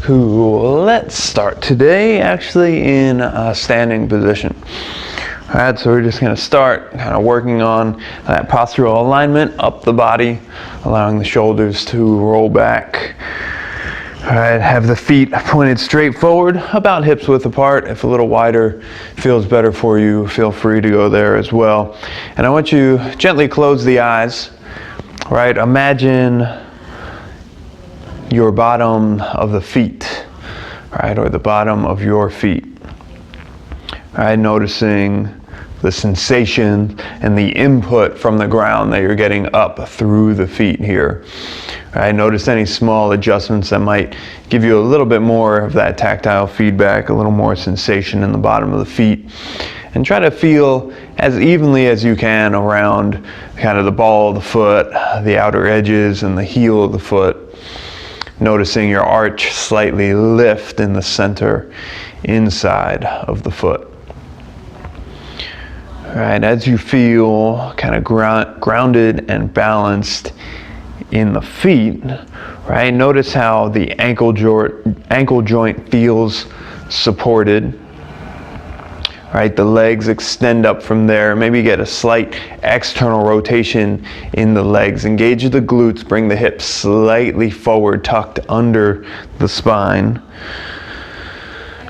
Cool. Let's start today actually in a standing position. All right, so we're just going to start kind of working on that postural alignment up the body, allowing the shoulders to roll back. All right, have the feet pointed straight forward, about hips width apart. If a little wider feels better for you, feel free to go there as well. And I want you to gently close the eyes. All right, imagine your bottom of the feet, right, or the bottom of your feet. All right, noticing the sensation and the input from the ground that you're getting up through the feet here. All right, notice any small adjustments that might give you a little bit more of that tactile feedback, a little more sensation in the bottom of the feet. And try to feel as evenly as you can around kind of the ball of the foot, the outer edges, and the heel of the foot. Noticing your arch slightly lift in the center inside of the foot. All right, as you feel kind of grounded and balanced in the feet, right, notice how the ankle joint feels supported. Right, the legs extend up from there. Maybe get a slight external rotation in the legs. Engage the glutes, bring the hips slightly forward, tucked under the spine.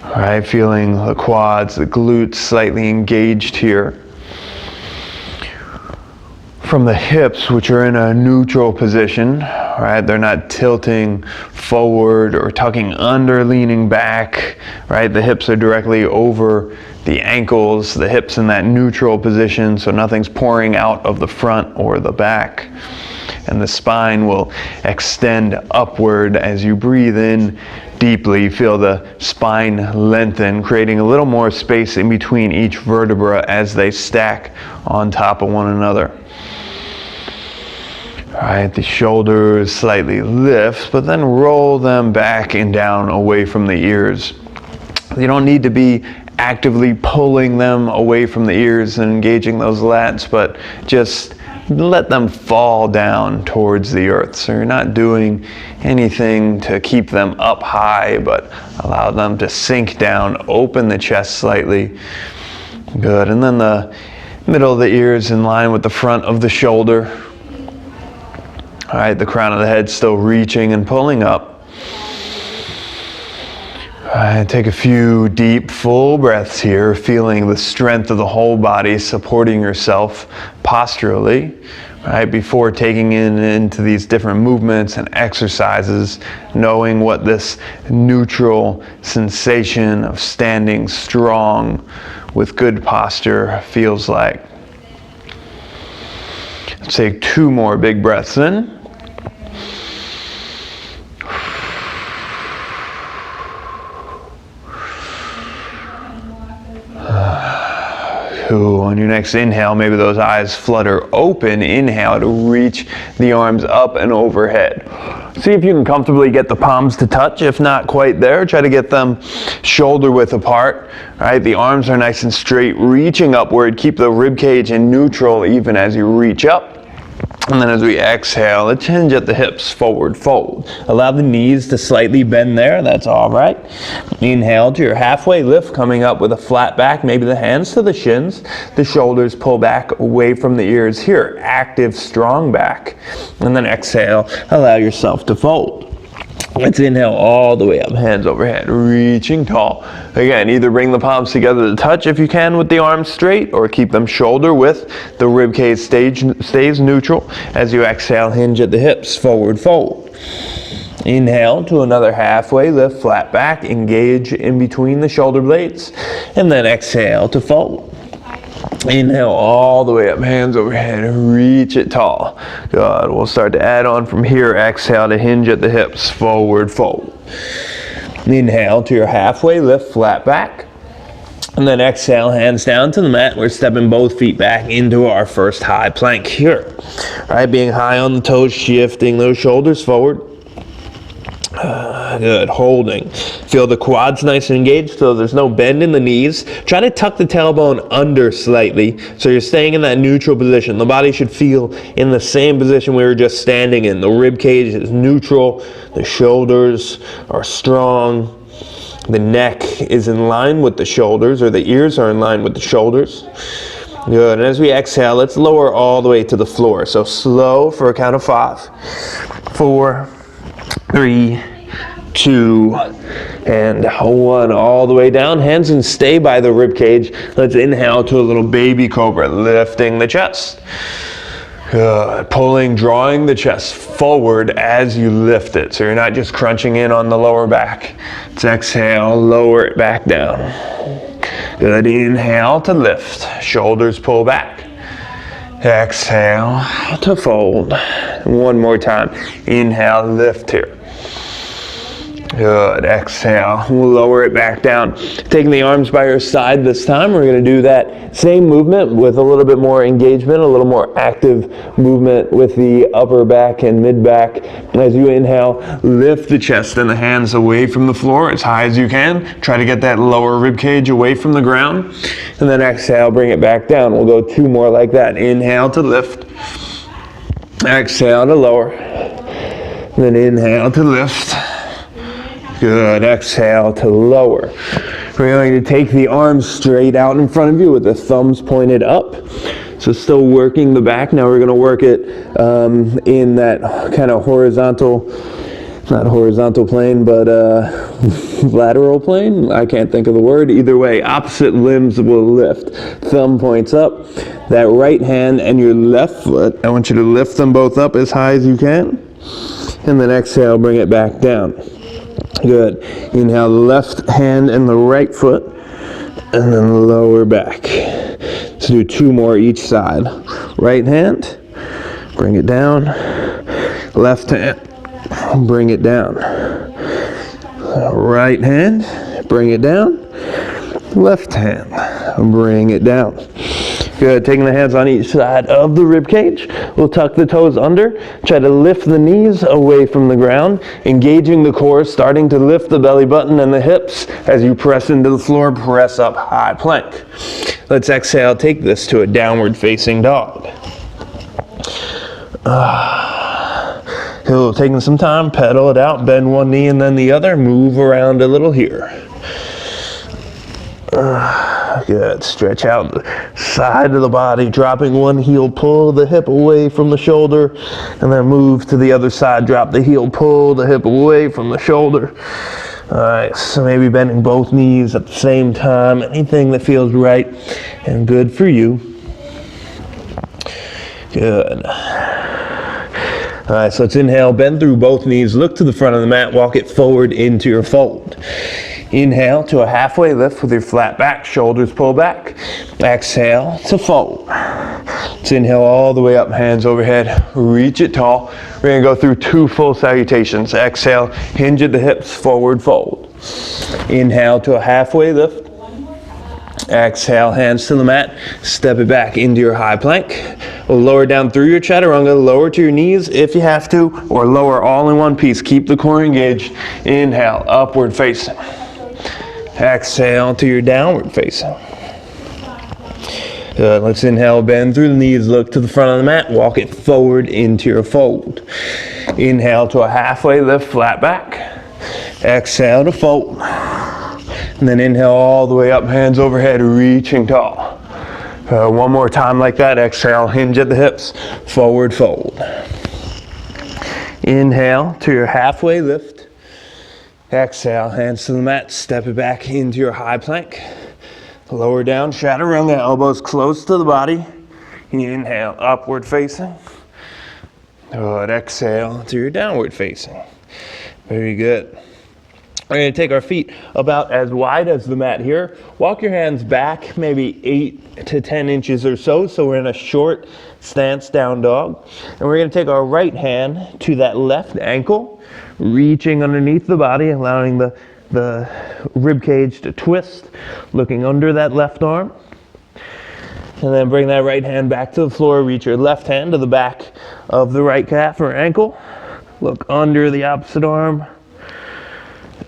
All right, feeling the quads, the glutes slightly engaged here. From the hips, which are in a neutral position, right? They're not tilting forward or tucking under, leaning back, right? The hips are directly over the ankles, the hips in that neutral position, so nothing's pouring out of the front or the back. And the spine will extend upward as you breathe in deeply. Feel the spine lengthen, creating a little more space in between each vertebra as they stack on top of one another. All right, the shoulders slightly lift, but then roll them back and down away from the ears. You don't need to be actively pulling them away from the ears and engaging those lats, but just let them fall down towards the earth. So you're not doing anything to keep them up high, but allow them to sink down, open the chest slightly. Good, and then the middle of the ears in line with the front of the shoulder. All right, the crown of the head still reaching and pulling up. All right, take a few deep, full breaths here, feeling the strength of the whole body, supporting yourself posturally, right, before taking into these different movements and exercises, knowing what this neutral sensation of standing strong with good posture feels like. Let's take 2 more big breaths in. On your next inhale, maybe those eyes flutter open. Inhale to reach the arms up and overhead. See if you can comfortably get the palms to touch. If not quite there, try to get them shoulder width apart. All right, the arms are nice and straight, reaching upward. Keep the rib cage in neutral even as you reach up. And then as we exhale, let's hinge at the hips, forward fold. Allow the knees to slightly bend there, that's all right. Inhale to your halfway lift, coming up with a flat back, maybe the hands to the shins. The shoulders pull back away from the ears here, active, strong back. And then exhale, allow yourself to fold. Let's inhale all the way up, hands overhead, reaching tall. Again, either bring the palms together to touch if you can with the arms straight, or keep them shoulder width. The rib cage stays neutral. As you exhale, hinge at the hips, forward fold. Inhale to another halfway lift, flat back, engage in between the shoulder blades. And then exhale to fold. Inhale all the way up, hands overhead, reach it tall. Good, we'll start to add on from here. Exhale to hinge at the hips, forward fold. Inhale to your halfway lift, flat back. And then exhale, hands down to the mat. We're stepping both feet back into our first high plank here. All right, being high on the toes, shifting those shoulders forward. Good, holding. Feel the quads nice and engaged so there's no bend in the knees. Try to tuck the tailbone under slightly so you're staying in that neutral position. The body should feel in the same position we were just standing in. The rib cage is neutral, the shoulders are strong, the neck is in line with the shoulders, or the ears are in line with the shoulders. Good, and as we exhale, let's lower all the way to the floor. So slow for a count of 5, 4, 3, 2, and 1. All the way down. Hands can stay by the rib cage. Let's inhale to a little baby cobra, lifting the chest. Good. Pulling, drawing the chest forward as you lift it. So you're not just crunching in on the lower back. Let's exhale, lower it back down. Good. Inhale to lift. Shoulders pull back. Exhale to fold. One more time. Inhale, lift here. Good. Exhale. We'll lower it back down. Taking the arms by your side this time. We're going to do that same movement with a little bit more engagement, a little more active movement with the upper back and mid back. As you inhale, lift the chest and the hands away from the floor as high as you can. Try to get that lower rib cage away from the ground. And then exhale, bring it back down. We'll go 2 more like that. Inhale to lift. Exhale to lower. Then inhale to lift. Good. Exhale to lower. We're going to take the arms straight out in front of you with the thumbs pointed up. So still working the back. Now we're going to work it in that kind of horizontal, not horizontal plane, but lateral plane. I can't think of the word. Either way, opposite limbs will lift. Thumb points up. That right hand and your left foot, I want you to lift them both up as high as you can. And then exhale, bring it back down. Good. Inhale, the left hand and the right foot, and then lower back. Let's do 2 more each side. Right hand, bring it down. Left hand, bring it down. Right hand, bring it down. Left hand, bring it down. Good. Taking the hands on each side of the rib cage. We'll tuck the toes under. Try to lift the knees away from the ground. Engaging the core, starting to lift the belly button and the hips. As you press into the floor, press up high plank. Let's exhale. Take this to a downward facing dog. Taking some time, pedal it out. Bend one knee and then the other. Move around a little here. Good. Stretch out the side of the body, dropping one heel, pull the hip away from the shoulder, and then move to the other side, drop the heel, pull the hip away from the shoulder. All right, so maybe bending both knees at the same time, anything that feels right and good for you. Good. All right, so let's inhale, bend through both knees, look to the front of the mat, walk it forward into your fold. Inhale to a halfway lift with your flat back, shoulders pull back. Exhale to fold. Let's inhale all the way up, hands overhead, reach it tall. We're gonna go through 2 full salutations. Exhale, hinge at the hips, forward fold. Inhale to a halfway lift. Exhale, hands to the mat, step it back into your high plank. We'll lower down through your chaturanga, lower to your knees if you have to, or lower all in one piece. Keep the core engaged. Inhale, upward facing. Exhale to your downward facing. Good. Let's inhale, bend through the knees, look to the front of the mat, walk it forward into your fold. Inhale to a halfway lift, flat back. Exhale to fold. And then inhale all the way up, hands overhead, reaching tall. One more time like that. Exhale, hinge at the hips, forward fold. Inhale to your halfway lift. Exhale, hands to the mat, step it back into your high plank. Lower down, chaturanga, elbows close to the body. Inhale, upward facing. Good. Exhale to your downward facing. Very good. We're going to take our feet about as wide as the mat here. Walk your hands back maybe 8 to 10 inches or so. So we're in a short stance, down dog. And we're going to take our right hand to that left ankle, reaching underneath the body, allowing the rib cage to twist, looking under that left arm. And then bring that right hand back to the floor. Reach your left hand to the back of the right calf or ankle. Look under the opposite arm.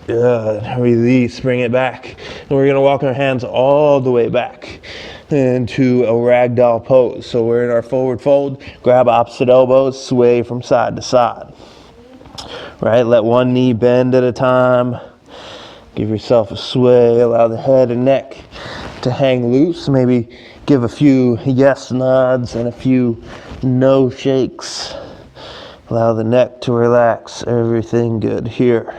Good. Release, bring it back. And we're gonna walk our hands all the way back into a ragdoll pose. So we're in our forward fold, grab opposite elbows, sway from side to side. Right, let one knee bend at a time. Give yourself a sway, allow the head and neck to hang loose. Maybe give a few yes nods and a few no shakes. Allow the neck to relax, everything good here.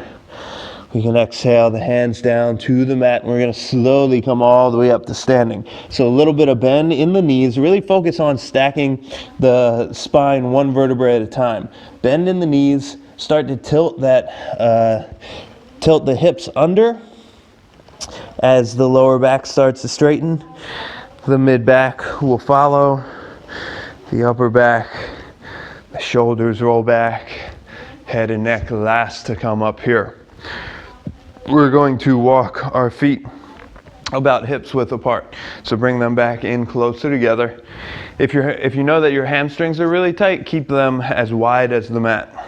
We can exhale the hands down to the mat, and we're gonna slowly come all the way up to standing. So a little bit of bend in the knees, really focus on stacking the spine one vertebrae at a time. Bend in the knees, start to tilt the hips under as the lower back starts to straighten. The mid back will follow, the upper back, the shoulders roll back, head and neck last to come up here. We're going to walk our feet about hips width apart. So bring them back in closer together. If you know that your hamstrings are really tight, keep them as wide as the mat.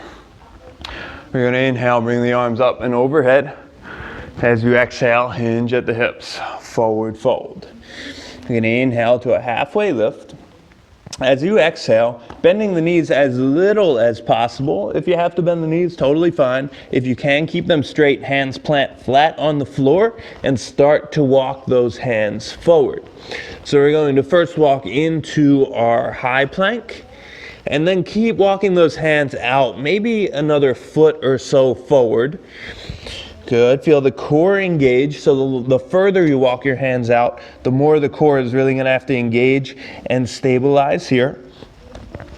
We're going to inhale, bring the arms up and overhead. As you exhale, hinge at the hips, forward fold. You're going to inhale to a halfway lift. As you exhale, bending the knees as little as possible. If you have to bend the knees, totally fine. If you can, keep them straight, hands plant flat on the floor, and start to walk those hands forward. So we're going to first walk into our high plank, and then keep walking those hands out, maybe another foot or so forward. Good. Feel the core engage. So the further you walk your hands out, the more the core is really going to have to engage and stabilize here.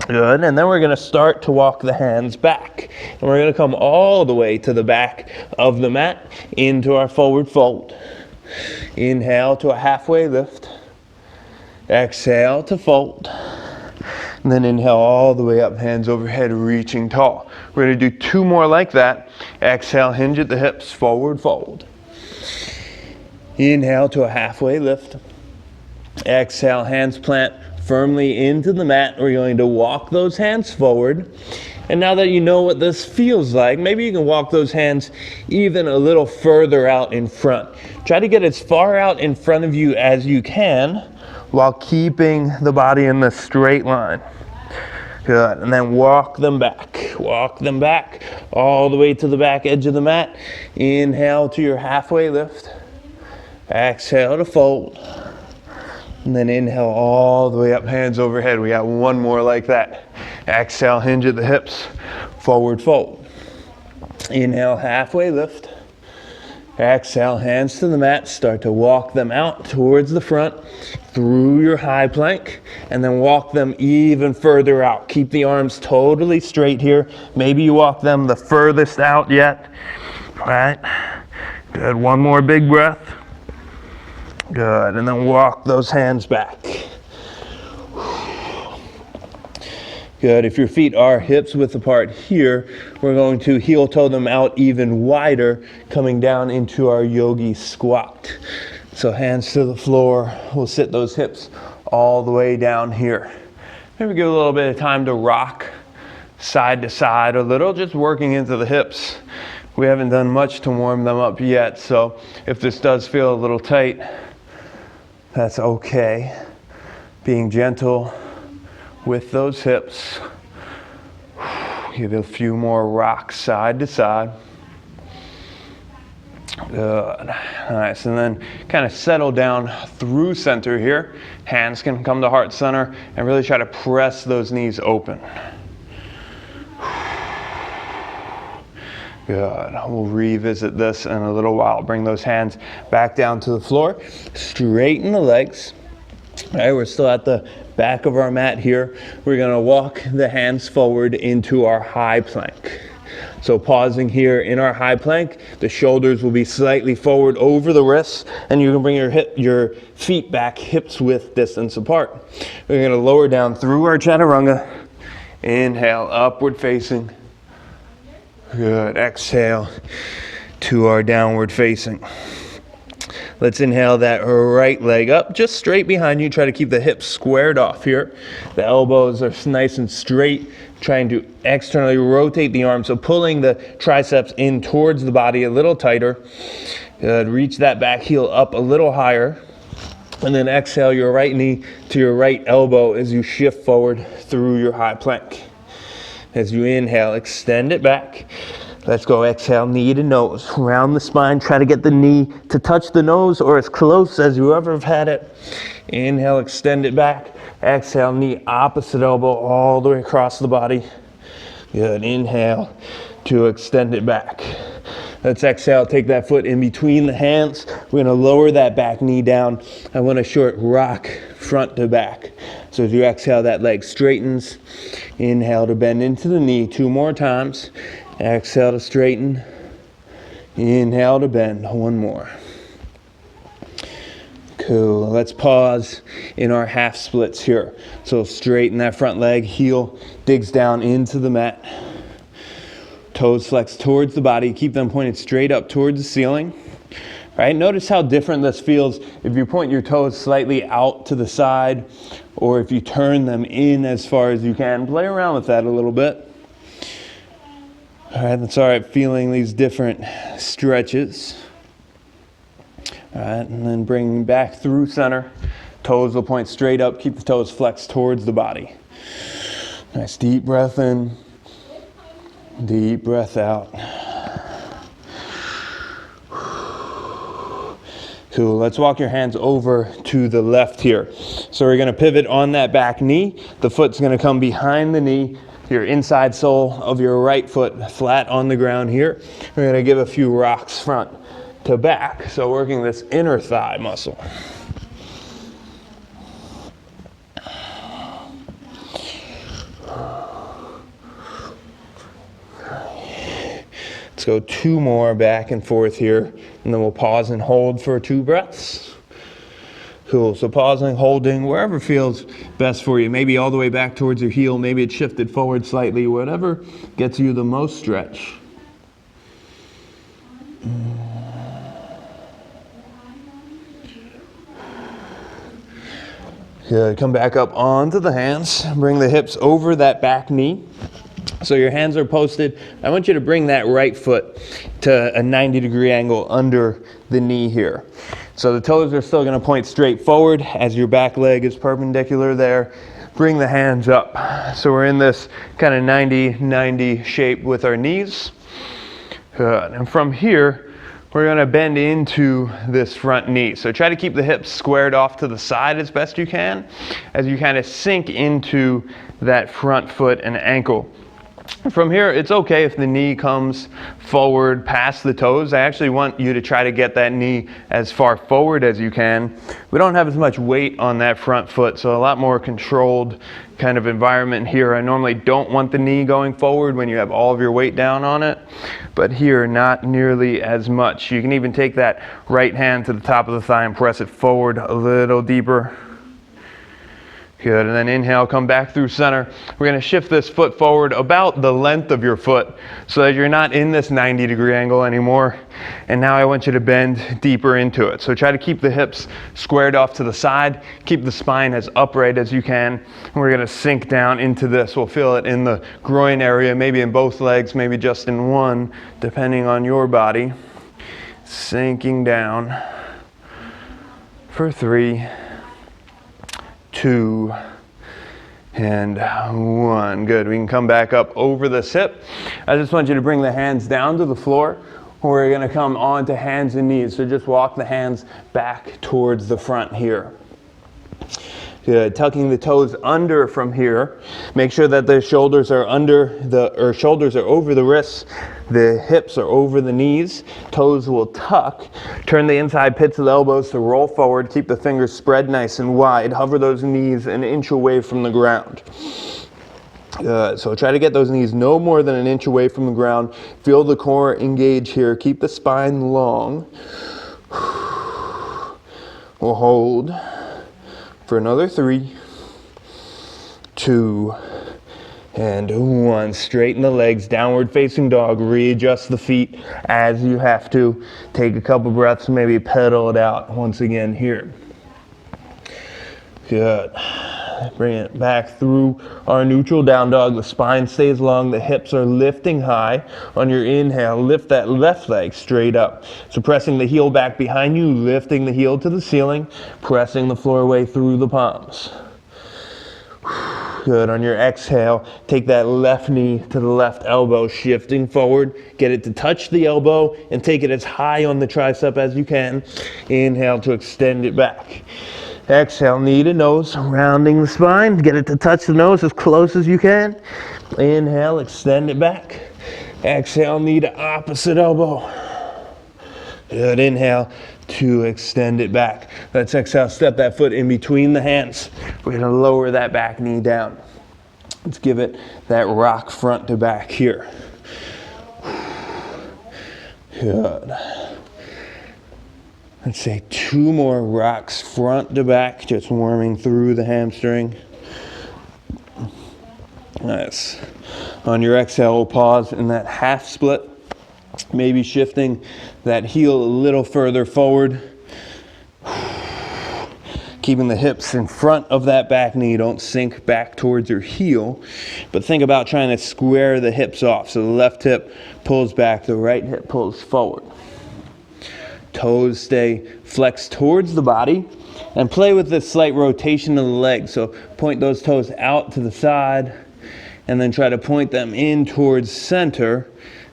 Good. And then we're going to start to walk the hands back. And we're going to come all the way to the back of the mat into our forward fold. Inhale to a halfway lift. Exhale to fold. And then inhale all the way up, hands overhead, reaching tall. We're going to do 2 more like that. Exhale, hinge at the hips, forward fold. Inhale to a halfway lift. Exhale, hands plant firmly into the mat. We're going to walk those hands forward. And now that you know what this feels like, maybe you can walk those hands even a little further out in front. Try to get as far out in front of you as you can while keeping the body in the straight line. Good. And then walk them back. Walk them back all the way to the back edge of the mat. Inhale to your halfway lift. Exhale to fold. And then inhale all the way up, hands overhead. We got 1 more like that. Exhale, hinge at the hips, forward fold. Inhale, halfway lift. Exhale, hands to the mat. Start to walk them out towards the front through your high plank, and then walk them even further out. Keep the arms totally straight here. Maybe you walk them the furthest out yet. All right. Good. 1 more big breath. Good. And then walk those hands back. Good. If your feet are hips width apart here, we're going to heel toe them out even wider, coming down into our Yogi Squat. So hands to the floor. We'll sit those hips all the way down here. Maybe give a little bit of time to rock side to side a little, just working into the hips. We haven't done much to warm them up yet, so if this does feel a little tight, that's okay. Being gentle with those hips. Give it a few more rocks side to side. Good. Nice. And then kind of settle down through center here. Hands can come to heart center and really try to press those knees open. Good. We'll revisit this in a little while. Bring those hands back down to the floor. Straighten the legs. All right, we're still at the back of our mat here. We're going to walk the hands forward into our high plank. So pausing here in our high plank, the shoulders will be slightly forward over the wrists, and you can bring your feet back hips width distance apart. We're going to lower down through our chaturanga. Inhale, upward facing. Good. Exhale to our downward facing. Let's inhale that right leg up, just straight behind you. Try to keep the hips squared off here. The elbows are nice and straight. Trying to externally rotate the arms, so pulling the triceps in towards the body a little tighter. Good. Reach that back heel up a little higher. And then exhale your right knee to your right elbow as you shift forward through your high plank. As you inhale, extend it back. Let's go. Exhale, knee to nose. Round the spine. Try to get the knee to touch the nose or as close as you ever have had it. Inhale, extend it back. Exhale, knee opposite elbow all the way across the body. Good. Inhale to extend it back. Let's exhale, take that foot in between the hands. We're gonna lower that back knee down. I want a short rock front to back. So as you exhale, that leg straightens. Inhale to bend into the knee 2 more times. Exhale to straighten. Inhale to bend, 1 more. Cool, let's pause in our half splits here. So straighten that front leg, heel digs down into the mat. Toes flex towards the body, keep them pointed straight up towards the ceiling. Right? Notice how different this feels if you point your toes slightly out to the side or if you turn them in as far as you can. Play around with that a little bit. All right, that's all right, feeling these different stretches. All right, and then bring back through center. Toes will point straight up, keep the toes flexed towards the body. Nice deep breath in. Deep breath out. Cool, let's walk your hands over to the left here. So we're gonna pivot on that back knee. The foot's gonna come behind the knee. Your inside sole of your right foot flat on the ground here. We're gonna give a few rocks front to back. So working this inner thigh muscle. Let's go 2 more back and forth here, and then we'll pause and hold for 2 breaths. Cool, so pausing, holding, wherever feels best for you. Maybe all the way back towards your heel, maybe it's shifted forward slightly, whatever gets you the most stretch. Good, come back up onto the hands, bring the hips over that back knee. So your hands are posted. I want you to bring that right foot to a 90-degree angle under the knee here. So the toes are still going to point straight forward as your back leg is perpendicular there. Bring the hands up. So we're in this kind of 90-90 shape with our knees. Good. And from here, we're going to bend into this front knee. So try to keep the hips squared off to the side as best you can as you kind of sink into that front foot and ankle. From here, it's okay if the knee comes forward past the toes. I actually want you to try to get that knee as far forward as you can. We don't have as much weight on that front foot, so a lot more controlled kind of environment here. I normally don't want the knee going forward when you have all of your weight down on it, but here, not nearly as much. You can even take that right hand to the top of the thigh and press it forward a little deeper. Good, and then inhale, come back through center. We're gonna shift this foot forward about the length of your foot so that you're not in this 90-degree angle anymore. And now I want you to bend deeper into it. So try to keep the hips squared off to the side, keep the spine as upright as you can. And we're gonna sink down into this. We'll feel it in the groin area, maybe in both legs, maybe just in one, depending on your body. Sinking down for 3, 2, and 1. Good. We can come back up over this hip. I just want you to bring the hands down to the floor. We're going to come onto hands and knees. So just walk the hands back towards the front here. Good. Tucking the toes under from here. Make sure that the shoulders are shoulders are over the wrists. The hips are over the knees. Toes will tuck. Turn the inside pits of the elbows to roll forward. Keep the fingers spread nice and wide. Hover those knees an inch away from the ground. So try to get those knees no more than an inch away from the ground. Feel the core engage here. Keep the spine long. We'll hold for another 3, 2, And 1, straighten the legs, downward facing dog, readjust the feet as you have to. Take a couple breaths, maybe pedal it out once again here. Good. Bring it back through our neutral down dog. The spine stays long, the hips are lifting high. On your inhale, lift that left leg straight up. So pressing the heel back behind you, lifting the heel to the ceiling, pressing the floor away through the palms. Good. On your exhale, take that left knee to the left elbow, shifting forward. Get it to touch the elbow and take it as high on the tricep as you can. Inhale to extend it back. Exhale, knee to nose, rounding the spine. Get it to touch the nose as close as you can. Inhale, extend it back. Exhale, knee to opposite elbow. Good. Inhale to extend it back. Let's exhale, step that foot in between the hands. We're going to lower that back knee down. Let's give it that rock front to back here. Good. Let's say 2 more rocks front to back, just warming through the hamstring. Nice. On your exhale, pause in that half split. Maybe shifting that heel a little further forward. Keeping the hips in front of that back knee. Don't sink back towards your heel, but think about trying to square the hips off. So the left hip pulls back, the right hip pulls forward. Toes stay flexed towards the body, and play with this slight rotation of the legs. So point those toes out to the side and then try to point them in towards center.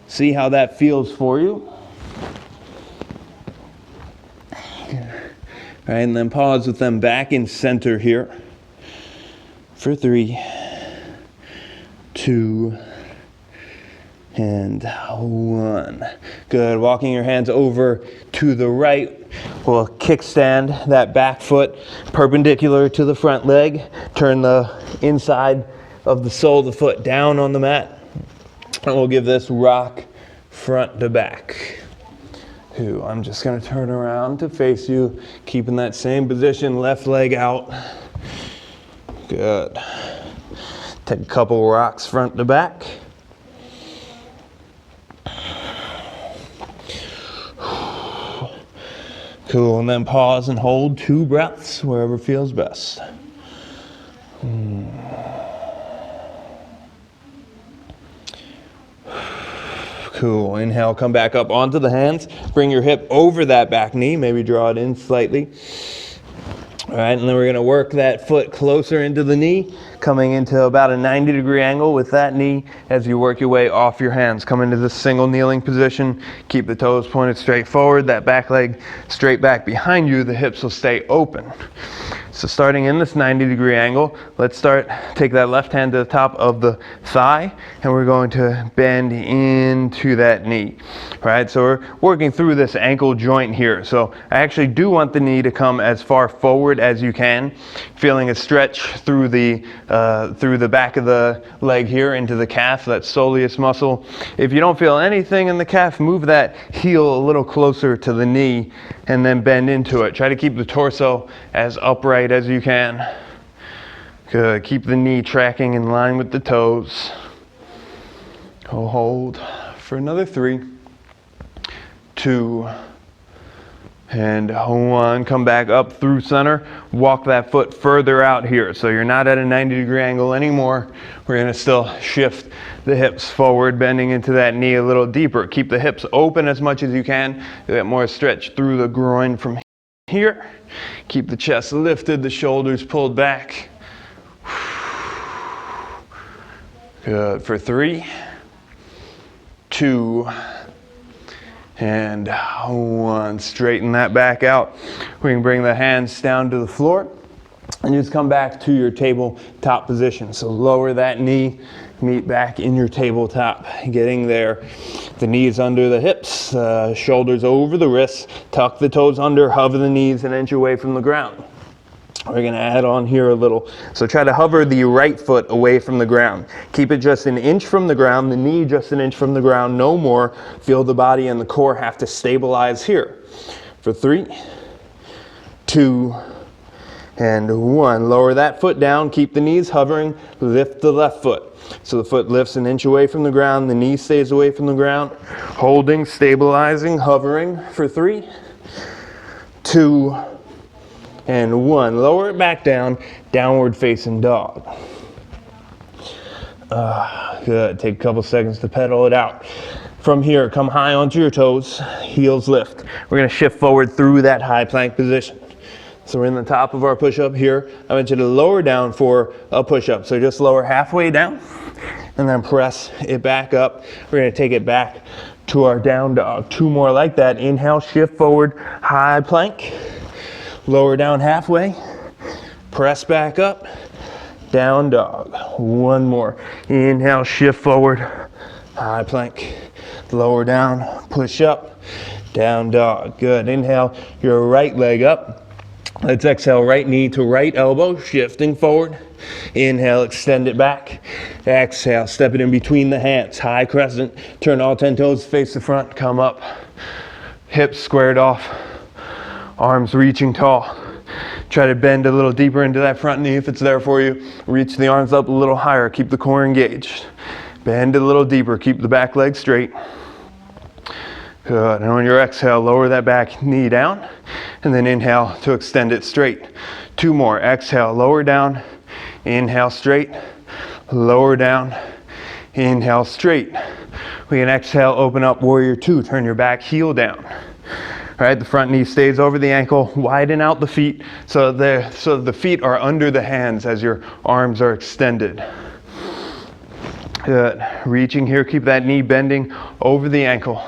See how that feels for you. All right, and then pause with them back in center here for 3, 2, and 1. Good. Walking your hands over to the right. We'll kickstand that back foot perpendicular to the front leg. Turn the inside of the sole of the foot down on the mat. And we'll give this rock front to back. I'm just going to turn around to face you, keeping that same position, left leg out. Good. Take a couple rocks front to back. Cool, and then pause and hold 2 breaths wherever feels best. Cool. Inhale, come back up onto the hands. Bring your hip over that back knee. Maybe draw it in slightly. All right, and then we're going to work that foot closer into the knee, coming into about a 90-degree angle with that knee as you work your way off your hands. Come into this single kneeling position. Keep the toes pointed straight forward. That back leg straight back behind you. The hips will stay open. So starting in this 90-degree angle, let's take that left hand to the top of the thigh, and we're going to bend into that knee. All right, so we're working through this ankle joint here. So I actually do want the knee to come as far forward as you can, feeling a stretch through the back of the leg here into the calf, that soleus muscle. If you don't feel anything in the calf, move that heel a little closer to the knee and then bend into it. Try to keep the torso as upright as you can. Good. Keep the knee tracking in line with the toes. Hold for another 3, 2, and 1. Come back up through center. Walk that foot further out here. So you're not at a 90-degree angle anymore. We're going to still shift the hips forward, bending into that knee a little deeper. Keep the hips open as much as you can. Get more stretch through the groin from here. Keep the chest lifted, the shoulders pulled back. Good. For 3, 2, and 1. Straighten that back out. We can bring the hands down to the floor and just come back to your tabletop position. So lower that knee, meet back in your tabletop. Getting there. The knees under the hips, shoulders over the wrists. Tuck the toes under, hover the knees an inch away from the ground. We're going to add on here a little. So try to hover the right foot away from the ground. Keep it just an inch from the ground, the knee just an inch from the ground, no more. Feel the body and the core have to stabilize here. For 3, 2, and 1. Lower that foot down, keep the knees hovering, lift the left foot. So the foot lifts an inch away from the ground, the knee stays away from the ground. Holding, stabilizing, hovering for 3, 2, and 1. Lower it back down, downward facing dog. Good, take a couple seconds to pedal it out. From here, come high onto your toes, heels lift. We're gonna shift forward through that high plank position. So we're in the top of our push-up here. I want you to lower down for a push-up. So just lower halfway down and then press it back up. We're gonna take it back to our down dog. 2 more like that. Inhale, shift forward, high plank. Lower down halfway, press back up, down dog. 1 more. Inhale, shift forward, high plank. Lower down, push up, down dog. Good. Inhale your right leg up. Let's exhale, right knee to right elbow, shifting forward. Inhale, extend it back. Exhale, step it in between the hands. High crescent, turn all 10 toes, face the front, come up. Hips squared off, arms reaching tall. Try to bend a little deeper into that front knee if it's there for you. Reach the arms up a little higher, keep the core engaged. Bend a little deeper, keep the back leg straight. Good, and on your exhale, lower that back knee down, and then inhale to extend it straight. 2 more, exhale, lower down, inhale straight, lower down, inhale straight. We can exhale, open up, warrior 2, turn your back heel down. All right, the front knee stays over the ankle, widen out the feet so the feet are under the hands as your arms are extended. Good, reaching here, keep that knee bending over the ankle.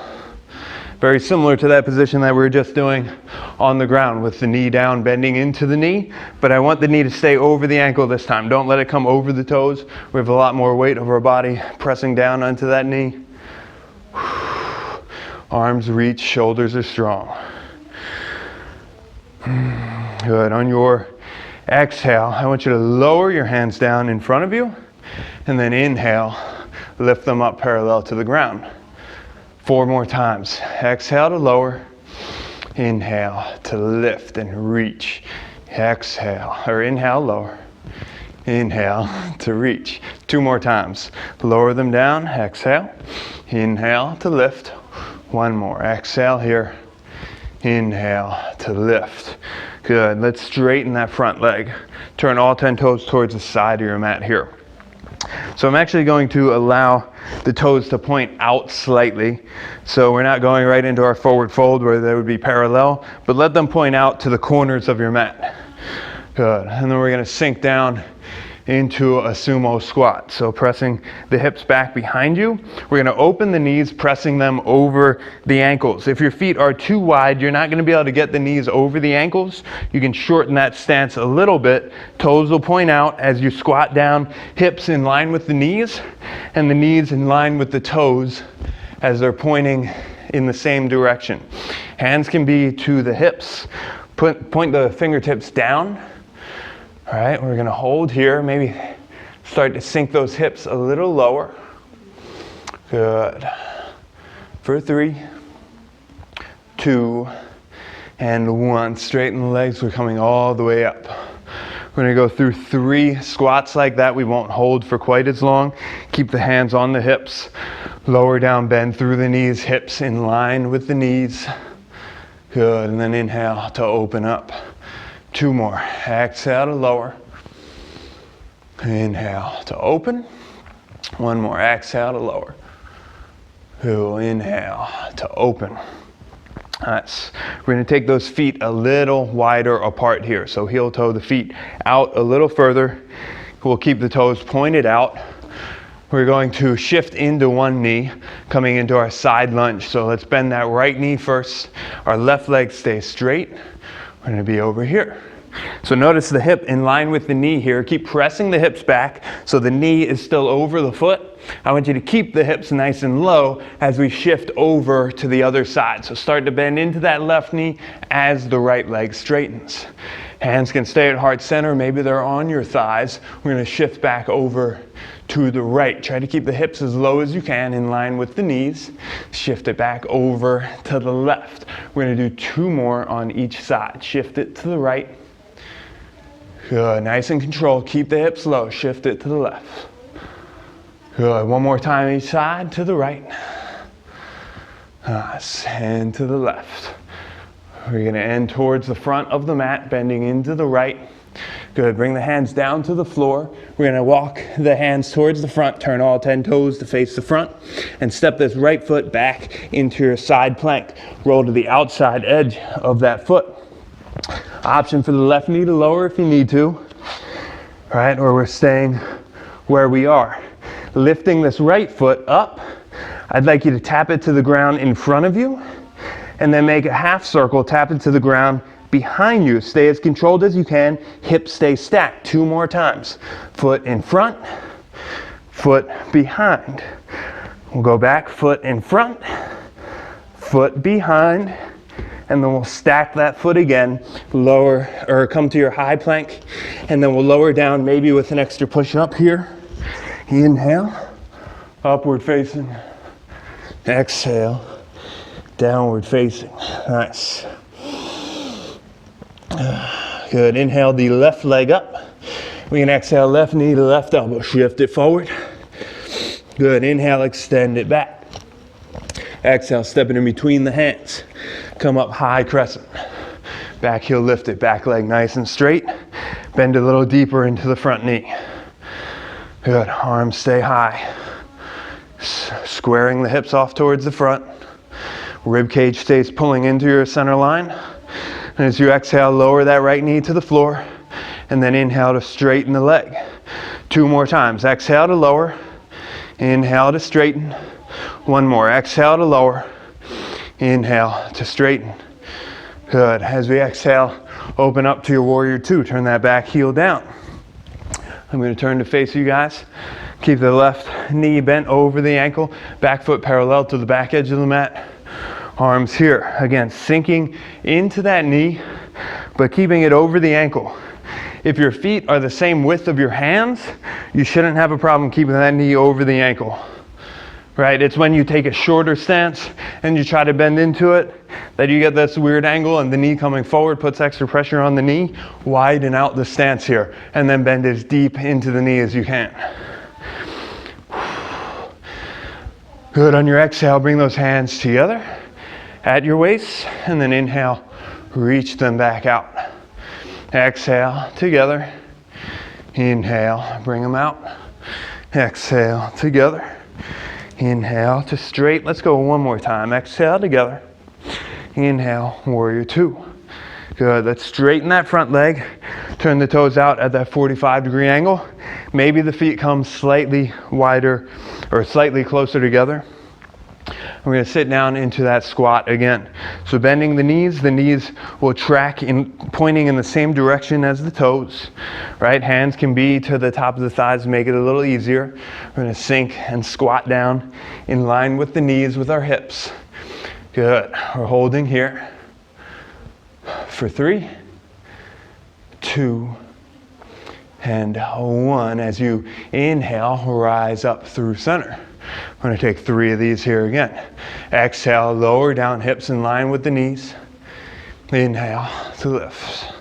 Very similar to that position that we were just doing on the ground with the knee down, bending into the knee, but I want the knee to stay over the ankle this time. Don't let it come over the toes. We have a lot more weight of our body pressing down onto that knee. Arms reach, shoulders are strong. Good, on your exhale, I want you to lower your hands down in front of you, and then inhale, lift them up parallel to the ground. 4 more times. Exhale to lower, inhale to lift and reach. Exhale, or inhale, lower, inhale to reach. 2 more times. Lower them down, exhale, inhale to lift. 1 more, exhale here, inhale to lift. Good, let's straighten that front leg. Turn all 10 toes towards the side of your mat here. So I'm actually going to allow the toes to point out slightly. So we're not going right into our forward fold where they would be parallel, but let them point out to the corners of your mat. Good, and then we're gonna sink down into a sumo squat. So pressing the hips back behind you. We're gonna open the knees, pressing them over the ankles. If your feet are too wide, you're not gonna be able to get the knees over the ankles. You can shorten that stance a little bit. Toes will point out as you squat down, hips in line with the knees, and the knees in line with the toes as they're pointing in the same direction. Hands can be to the hips. Point the fingertips down. All right, we're gonna hold here, maybe start to sink those hips a little lower. Good. For 3, 2, and 1. Straighten the legs, we're coming all the way up. We're gonna go through 3 squats like that. We won't hold for quite as long. Keep the hands on the hips. Lower down, bend through the knees, hips in line with the knees. Good, and then inhale to open up. 2 more. Exhale to lower. Inhale to open. 1 more. Exhale to lower. Inhale to open. Nice. We're going to take those feet a little wider apart here. So heel toe the feet out a little further. We'll keep the toes pointed out. We're going to shift into one knee, coming into our side lunge. So let's bend that right knee first. Our left leg stays straight. We're going to be over here. So notice the hip in line with the knee here. Keep pressing the hips back so the knee is still over the foot. I want you to keep the hips nice and low as we shift over to the other side. So start to bend into that left knee as the right leg straightens. Hands can stay at heart center. Maybe they're on your thighs. We're going to shift back over to the right. Try to keep the hips as low as you can in line with the knees. Shift it back over to the left. We're going to do 2 more on each side. Shift it to the right. Good, nice and controlled. Keep the hips low, shift it to the left. Good, one more time each side, to the right. Nice, and to the left. We're gonna end towards the front of the mat, bending into the right. Good, bring the hands down to the floor. We're gonna walk the hands towards the front, turn all 10 toes to face the front, and step this right foot back into your side plank. Roll to the outside edge of that foot. Option for the left knee to lower if you need to, right? Or we're staying where we are. Lifting this right foot up, I'd like you to tap it to the ground in front of you, and then make a half circle, tap it to the ground behind you. Stay as controlled as you can, hips stay stacked. 2 more times. Foot in front, foot behind. We'll go back, foot in front, foot behind, and then we'll stack that foot again, lower, or come to your high plank, and then we'll lower down, maybe with an extra push up here. Inhale, upward facing, exhale, downward facing. Nice. Good, inhale the left leg up. We can exhale left knee to left elbow, shift it forward. Good, inhale, extend it back. Exhale, step it in between the hands. Come up high crescent. Back heel lifted, back leg nice and straight. Bend a little deeper into the front knee. Good, arms stay high. Squaring the hips off towards the front. Rib cage stays pulling into your center line. And as you exhale, lower that right knee to the floor. And then inhale to straighten the leg. 2 more times. Exhale to lower. Inhale to straighten. 1 more. Exhale to lower. Inhale to straighten. Good. As we exhale, open up to your warrior 2. Turn that back heel down. I'm going to turn to face you guys. Keep the left knee bent over the ankle. Back foot parallel to the back edge of the mat. Arms here. Again, sinking into that knee, but keeping it over the ankle. If your feet are the same width of your hands, you shouldn't have a problem keeping that knee over the ankle. Right? It's when you take a shorter stance and you try to bend into it that you get this weird angle, and the knee coming forward puts extra pressure on the knee. Widen out the stance here and then bend as deep into the knee as you can. Good. On your exhale, bring those hands together at your waist, and then inhale, reach them back out. Exhale, together. Inhale, bring them out. Exhale, together. Inhale to straight. Let's go 1 more time. Exhale, together. Inhale, warrior 2. Good. Let's straighten that front leg. Turn the toes out at that 45-degree angle. Maybe the feet come slightly wider or slightly closer together. We're going to sit down into that squat again. So bending the knees will track in pointing in the same direction as the toes. Right? Hands can be to the top of the thighs to make it a little easier. We're going to sink and squat down in line with the knees with our hips. Good. We're holding here for 3, 2, and 1. As you inhale, rise up through center. I'm going to take 3 of these here again. Exhale, lower down, hips in line with the knees. Inhale to lift.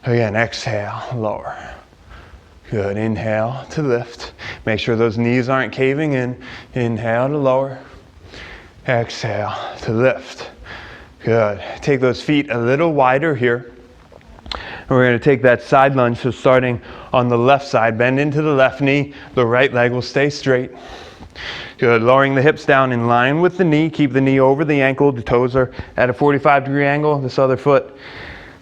Again, exhale, lower. Good, inhale to lift. Make sure those knees aren't caving in. Inhale to lower. Exhale to lift. Good. Take those feet a little wider here. And we're going to take that side lunge, so starting on the left side, bend into the left knee. The right leg will stay straight. Good. Lowering the hips down in line with the knee. Keep the knee over the ankle. The toes are at a 45-degree angle. This other foot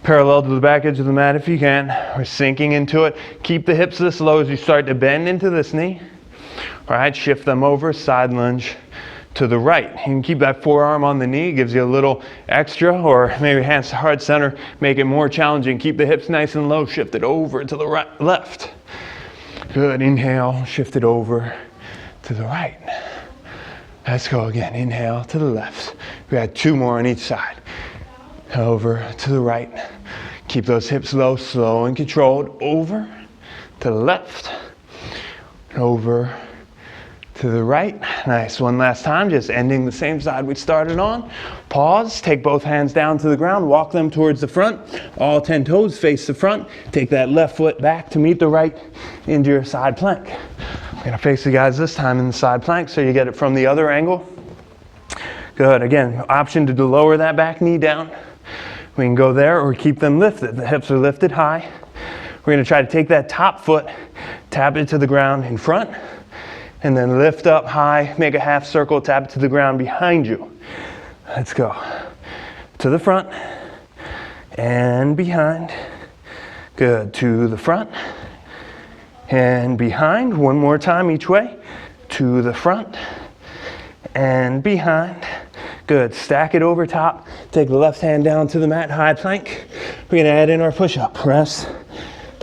parallel to the back edge of the mat if you can. We're sinking into it. Keep the hips this low as you start to bend into this knee. All right, shift them over, side lunge to the right. You can keep that forearm on the knee. It gives you a little extra, or maybe hands to heart center, make it more challenging. Keep the hips nice and low. Shift it over to the right, left. Good. Inhale, shift it over to the right. Let's go again. Inhale to the left. We got 2 more on each side. Over to the right. Keep those hips low, slow and controlled. Over to the left. Over to the right. Nice, one last time, just ending the same side we started on. Pause, take both hands down to the ground, walk them towards the front. All 10 toes face the front. Take that left foot back to meet the right into your side plank. I'm gonna face you guys this time in the side plank so you get it from the other angle. Good, again, option to lower that back knee down. We can go there or keep them lifted. The hips are lifted high. We're gonna try to take that top foot, tap it to the ground in front, and then lift up high, make a half circle, tap it to the ground behind you. Let's go. To the front and behind. Good, to the front and behind. One more time each way. To the front and behind. Good, stack it over top. Take the left hand down to the mat, high plank. We're gonna add in our push-up. Press,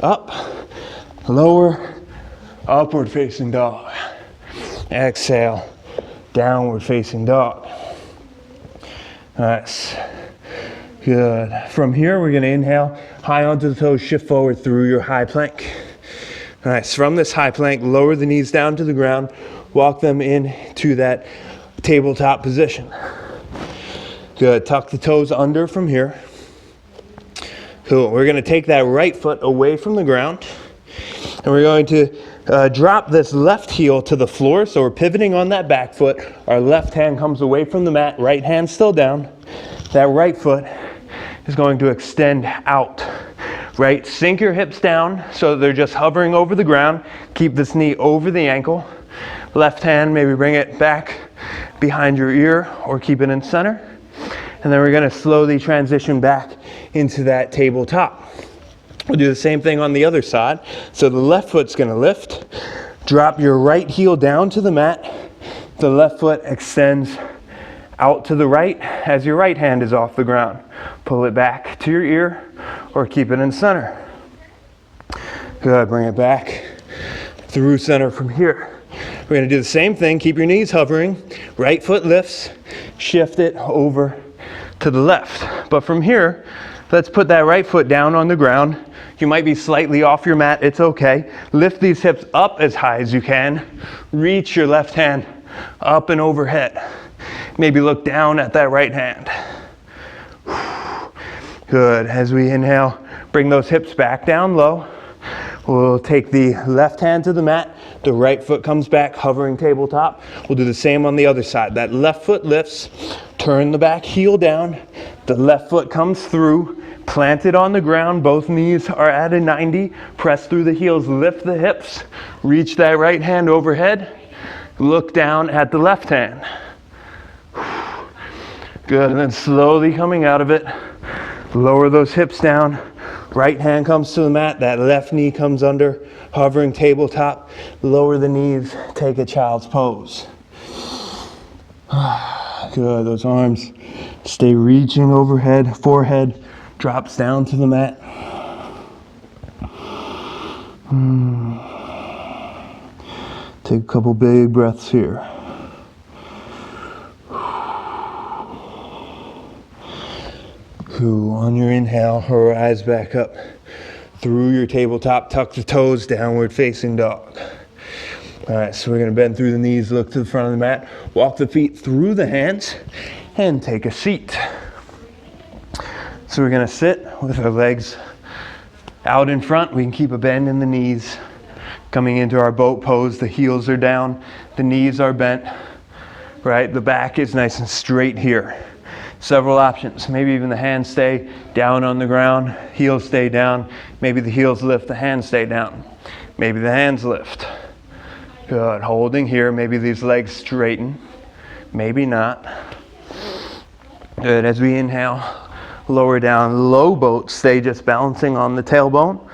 up, lower, upward facing dog. Exhale, downward facing dog. Nice. Good. From here, we're gonna inhale, high onto the toes, shift forward through your high plank. Nice. From this high plank, lower the knees down to the ground, walk them into that tabletop position. Good. Tuck the toes under from here. Cool. We're gonna take that right foot away from the ground, and we're going to drop this left heel to the floor. So we're pivoting on that back foot. Our left hand comes away from the mat, right hand still down. That right foot is going to extend out. Right, sink your hips down so they're just hovering over the ground. Keep this knee over the ankle. Left hand, maybe bring it back behind your ear or keep it in center. And then we're gonna slowly transition back into that tabletop. We'll do the same thing on the other side. So the left foot's gonna lift. Drop your right heel down to the mat. The left foot extends out to the right as your right hand is off the ground. Pull it back to your ear or keep it in center. Good, bring it back through center from here. We're gonna do the same thing, keep your knees hovering. Right foot lifts, shift it over to the left. But from here, let's put that right foot down on the ground. You might be slightly off your mat, it's okay. Lift these hips up as high as you can. Reach your left hand up and overhead. Maybe look down at that right hand. Good, as we inhale, bring those hips back down low. We'll take the left hand to the mat. The right foot comes back, hovering tabletop. We'll do the same on the other side. That left foot lifts, turn the back heel down. The left foot comes through, planted on the ground. Both knees are at a 90. Press through the heels, lift the hips. Reach that right hand overhead. Look down at the left hand. Good, and then slowly coming out of it, lower those hips down. Right hand comes to the mat, that left knee comes under, hovering tabletop. Lower the knees, take a child's pose. Good, those arms stay reaching overhead, forehead drops down to the mat. Take a couple big breaths here. On your inhale, rise back up through your tabletop, tuck the toes, downward facing dog. All right, so we're gonna bend through the knees, look to the front of the mat, walk the feet through the hands, and take a seat. So we're gonna sit with our legs out in front. We can keep a bend in the knees. Coming into our boat pose, the heels are down, the knees are bent, right? The back is nice and straight here. Several options. Maybe even the hands stay down on the ground, heels stay down. Maybe the heels lift, the hands stay down. Maybe the hands lift. Good, holding here. Maybe these legs straighten, maybe not. Good, as we inhale, lower down, low boat, stay just balancing on the tailbone.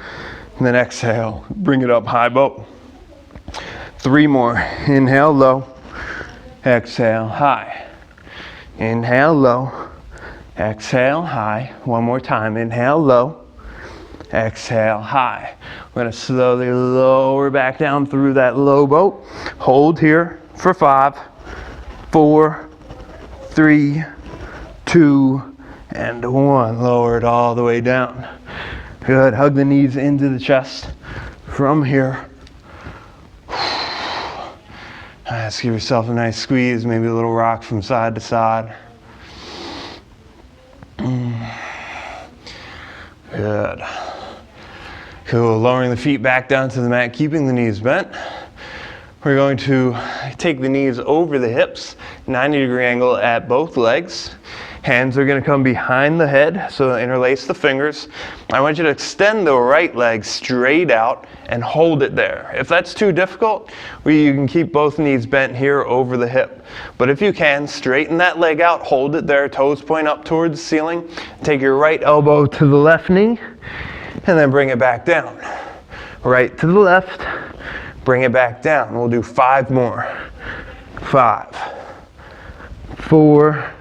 And then exhale, bring it up, high boat. 3 more, inhale, low, exhale, high. Inhale low, exhale high. One more time, inhale low, exhale high. We're gonna slowly lower back down through that low boat. Hold here for 5, 4, 3, 2, and 1. Lower it all the way down. Good, hug the knees into the chest from here. Just give yourself a nice squeeze, maybe a little rock from side to side. Good. Cool, lowering the feet back down to the mat, keeping the knees bent. We're going to take the knees over the hips, 90-degree angle at both legs. Hands are going to come behind the head, so interlace the fingers. I want you to extend the right leg straight out and hold it there. If that's too difficult, you can keep both knees bent here over the hip. But if you can, straighten that leg out, hold it there, toes point up towards the ceiling. Take your right elbow to the left knee, and then bring it back down. Right to the left, bring it back down. We'll do 5 more. 5, 4,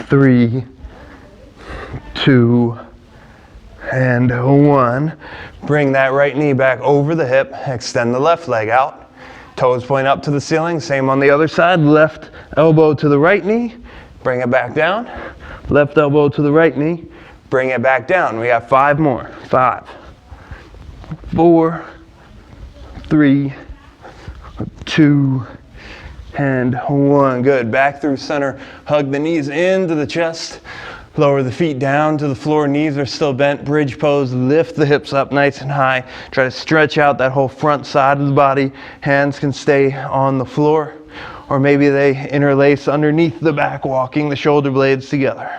3, 2, and 1. Bring that right knee back over the hip. Extend the left leg out. Toes point up to the ceiling. Same on the other side. Left elbow to the right knee. Bring it back down. Left elbow to the right knee. Bring it back down. We got 5 more. 5, 4, 3, 2, and 1. Good. Back through center. Hug the knees into the chest. Lower the feet down to the floor. Knees are still bent. Bridge pose. Lift the hips up nice and high. Try to stretch out that whole front side of the body. Hands can stay on the floor, or maybe they interlace underneath the back, walking the shoulder blades together.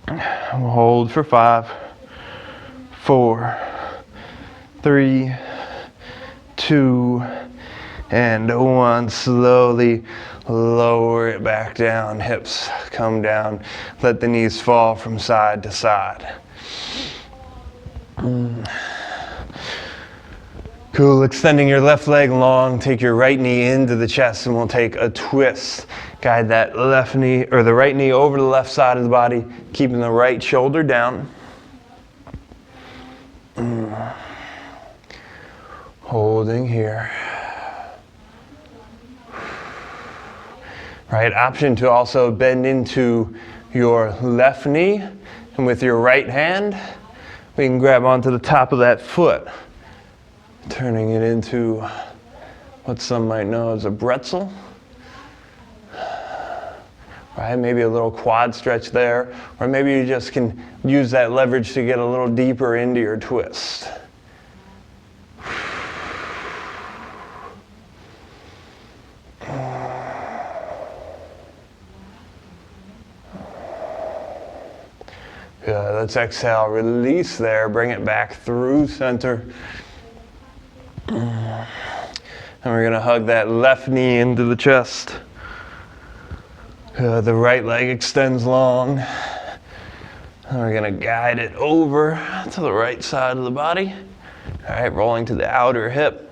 We'll hold for 5, 4, 3, 2, and 1. Slowly lower it back down. Hips come down. Let the knees fall from side to side. Cool. Extending your left leg long. Take your right knee into the chest, and we'll take a twist. Guide that left knee, or the right knee, over the left side of the body, keeping the right shoulder down. Holding here. Right, option to also bend into your left knee, and with your right hand, we can grab onto the top of that foot, turning it into what some might know as a pretzel. Right, maybe a little quad stretch there, or maybe you just can use that leverage to get a little deeper into your twist. Good. Let's exhale, release there, bring it back through center. And we're going to hug that left knee into the chest. The right leg extends long. And we're going to guide it over to the right side of the body. All right, rolling to the outer hip.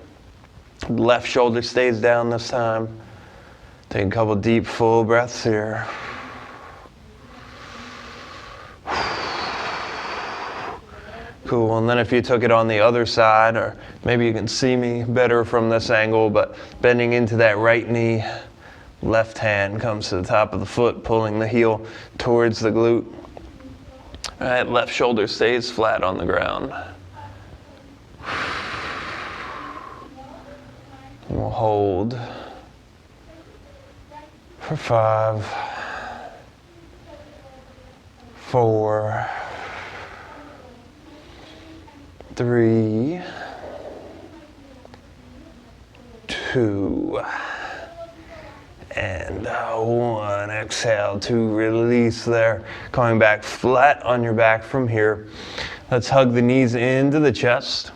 Left shoulder stays down this time. Take a couple deep, full breaths here. Cool, and then if you took it on the other side, or maybe you can see me better from this angle, but bending into that right knee, left hand comes to the top of the foot, pulling the heel towards the glute. All right, left shoulder stays flat on the ground. And we'll hold for 5, 4, 3, 2, and 1. Exhale to release there. Coming back flat on your back from here. Let's hug the knees into the chest.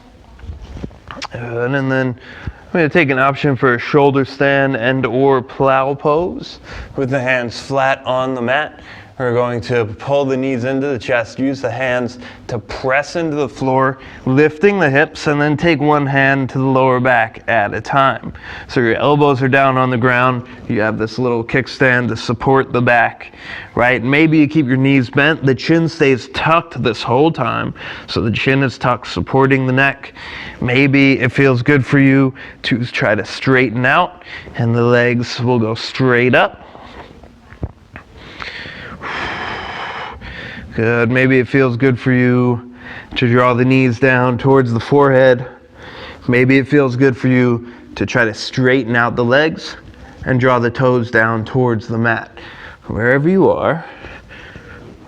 And then I'm going to take an option for a shoulder stand and or plow pose with the hands flat on the mat. We're going to pull the knees into the chest, use the hands to press into the floor, lifting the hips, and then take one hand to the lower back at a time. So your elbows are down on the ground. You have this little kickstand to support the back, right? Maybe you keep your knees bent. The chin stays tucked this whole time. So the chin is tucked, supporting the neck. Maybe it feels good for you to try to straighten out, and the legs will go straight up. Good. Maybe it feels good for you to draw the knees down towards the forehead. Maybe it feels good for you to try to straighten out the legs and draw the toes down towards the mat. Wherever you are,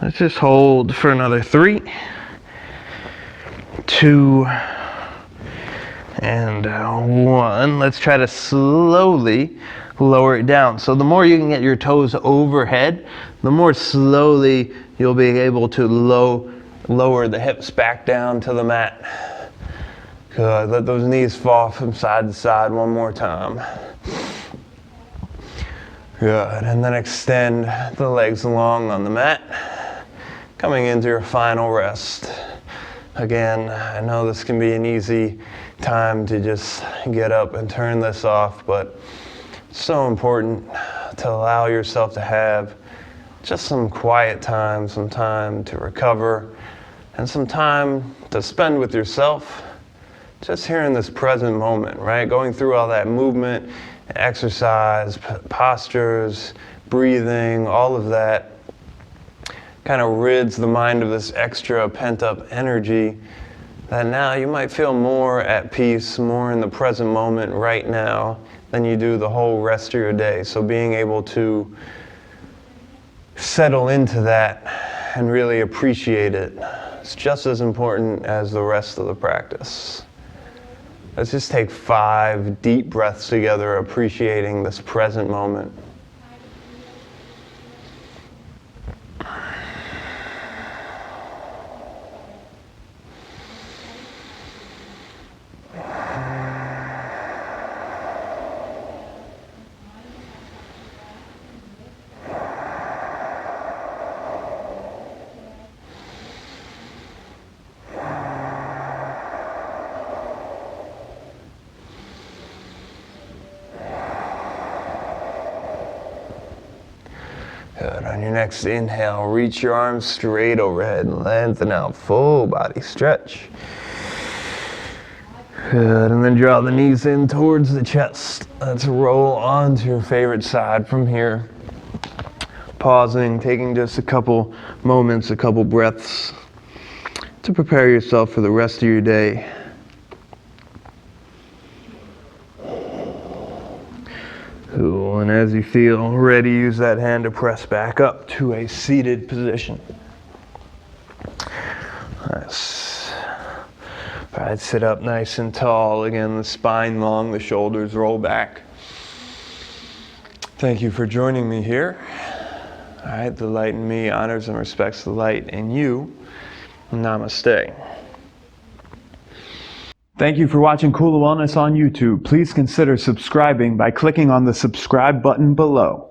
let's just hold for another 3, 2, and 1. Let's try to slowly lower it down. So the more you can get your toes overhead, the more slowly you'll be able to lower the hips back down to the mat. Good. Let those knees fall from side to side one more time. Good. And then extend the legs long on the mat, coming into your final rest. Again, I know this can be an easy time to just get up and turn this off, but it's so important to allow yourself to have just some quiet time, some time to recover, and some time to spend with yourself, just here in this present moment, right? Going through all that movement, exercise, postures, breathing, all of that kind of rids the mind of this extra pent-up energy that now you might feel more at peace, more in the present moment right now than you do the whole rest of your day. So being able to settle into that and really appreciate it is just as important as the rest of the practice. Let's just take 5 deep breaths together, appreciating this present moment. Good. On your next inhale, reach your arms straight overhead and lengthen out, full body stretch. Good. And then draw the knees in towards the chest. Let's roll onto your favorite side from here. Pausing, taking just a couple moments, a couple breaths to prepare yourself for the rest of your day. Cool, and as you feel ready, use that hand to press back up to a seated position. Nice. All right, sit up nice and tall. Again, the spine long, the shoulders roll back. Thank you for joining me here. All right, the light in me honors and respects the light in you. Namaste. Thank you for watching Kula Wellness on YouTube. Please consider subscribing by clicking on the subscribe button below.